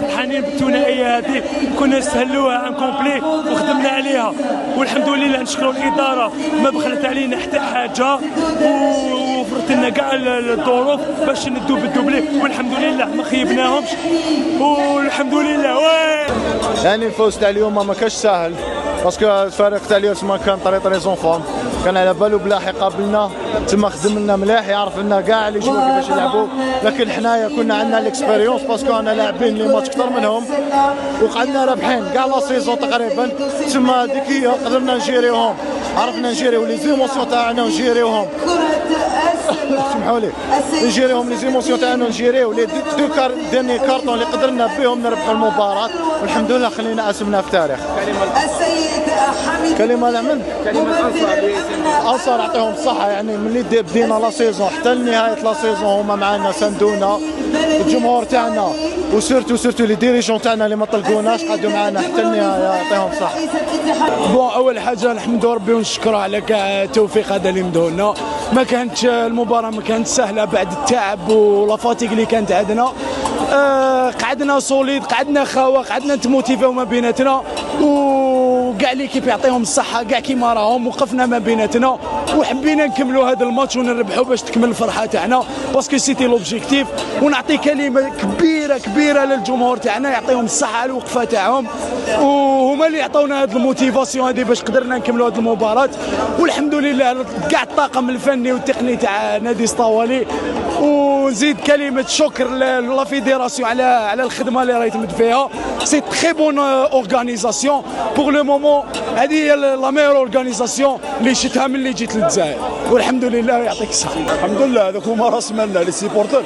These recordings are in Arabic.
فرحانين بالثنائيه هذه، كنا نستهلوها ان كومبلي وخدمنا عليها، والحمد لله نشكروا الاداره ما بخلت علينا حتى حاجه وفرت لنا كاع الظروف باش ندو بالدوبلي، والحمد لله ما خيبناهمش والحمد لله. يعني الفوز تاع اليوم ما كانش ساهل باسكو الفريق تاع اليوم تما كان طري زون كان على بالو بلا يقابلنا تما خدم لنا مليح، يعرف لنا كاع لي جوار كيفاش يلعبوا، لكن حنايا كنا عندنا ليكسبيريونس باسكو انا لاعبين لي ماتش اكثر منهم وقعدنا رابحين كاع لا سيزون تقريبا، تما هذيك هي قدرنا نجيريوهم، عرفنا نجيريو لي زيموسيون تاعنا ونجيريوهم سمحوا لي نجيريهم لي زيموسيون تاعنا ونجيريو لي ديرني كارطون اللي قدرنا بهم نربحوا المباراه، والحمد لله خلينا اسمنا في التاريخ. كلمه لمن؟ كلمه الانصار يعطيهم الصحه، يعني ملي بدينا لا سيزون حتى لنهايه لا سيزون هما معنا ساندونا، الجمهور تاعنا وسيرتو لي ديريجون تاعنا اللي ما طلقوناش قعدوا معنا حتى النهايه، يعطيهم الصحه. بون اول حاجه نحمدوا ربي ونشكروا على كاع التوفيق هذا اللي مدوه لنا، ما كانتش المباراه ما كانتش سهله بعد التعب ولا فاتيك اللي كانت عندنا، قعدنا سوليد، قعدنا خاوه، قعدنا نتموتيفاو ما بيناتنا، وكاع ليكيب يعطيهم الصحه كاع كيما راهم، وقفنا ما بيناتنا وحبينا نكملوا هذا الماتش ونربحوا باش تكمل الفرحه تاعنا باسكو سيتي لوبجيكتيف. ونعطي كلمه كبيره للجمهور تاعنا يعطيهم الصحه على الوقفه تاعهم، وهما اللي عطاونا هذه الموتيفاسيون هذه باش قدرنا نكملوا هذه المباراه، والحمد لله كاع الطاقم الفني والتقني تاع نادي اسطوالي. ونزيد كلمه شكر لا فيديراسيون على الخدمه اللي راهي تمد فيها، سي تري بون اورغانيزاسيون بور لو مومون، هذه هي لا ميور اورغانيزاسيون اللي شفتها من اللي جيت للجزائر، والحمد لله يعطيك الصحه. الحمد لله هذوك هما راس مالنا لي سيبورتور،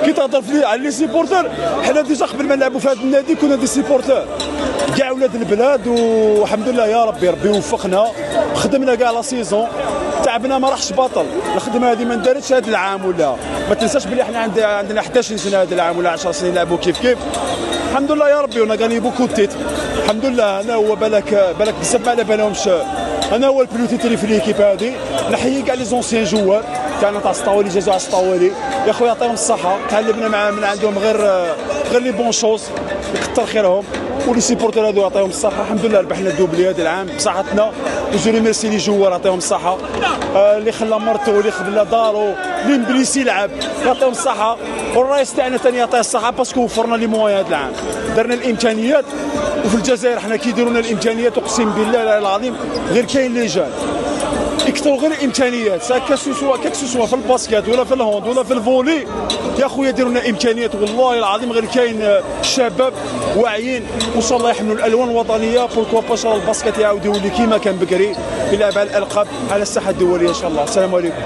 كي تهضر على لي سيبورتور حنا ديجا قبل ما نلعبوا في هذا النادي كنا دي سيبورتور كاع ولاد البلاد، والحمد لله يا ربي يوفقنا، خدمنا كاع لا سيزون، تعبنا ما راحش باطل، الخدمه هذه ما ندارتش هذا العام، ولا ما تنساش بلي احنا عندنا 11 سنه هذا العام ولا 10 سنين نلعبوا كيف الحمد لله يا ربي، ونا غاني بوكو تيت الحمد لله. انا هو بالك بزاف ما على بالهمش، انا هو البلو تيتري في ليكيب هذه، نحيي كاع لي زونسيان جوار تاعنا تاع سطاولي، جازو على سطاولي يا خويا يعطيهم الصحه، تعلمنا من عندهم غير لي بون شوز، يكثر خيرهم، ولي سيبورتور هذو يعطيهم الصحه، الحمد لله ربحنا الدوبلي هذا العام بصحتنا، وجو ميرسي لي جوار يعطيهم الصحه، اللي خلى مرته واللي خلى دارو اللي مبليسي يلعب يعطيهم الصحه، والرئيس تاعنا ثاني يعطيه الصحه باسكو وفرنا لي موان هذا العام، درنا الامكانيات، وفي الجزائر حنا كي يديروا لنا الامكانيات اقسم بالله العظيم غير كاين لي جان يكثروا غير الامكانيات، كاكسوسوا في الباسكيت ولا في الهوند ولا في الفولي، يا خويا ديروا لنا امكانيات والله العظيم غير كاين شباب واعيين، وان شاء الله يحملوا الالوان الوطنيه بوركوا باش الباسكيت يعاود يولي كيما كان بكري يلعب على الالقاب على الساحه الدوليه ان شاء الله. السلام عليكم.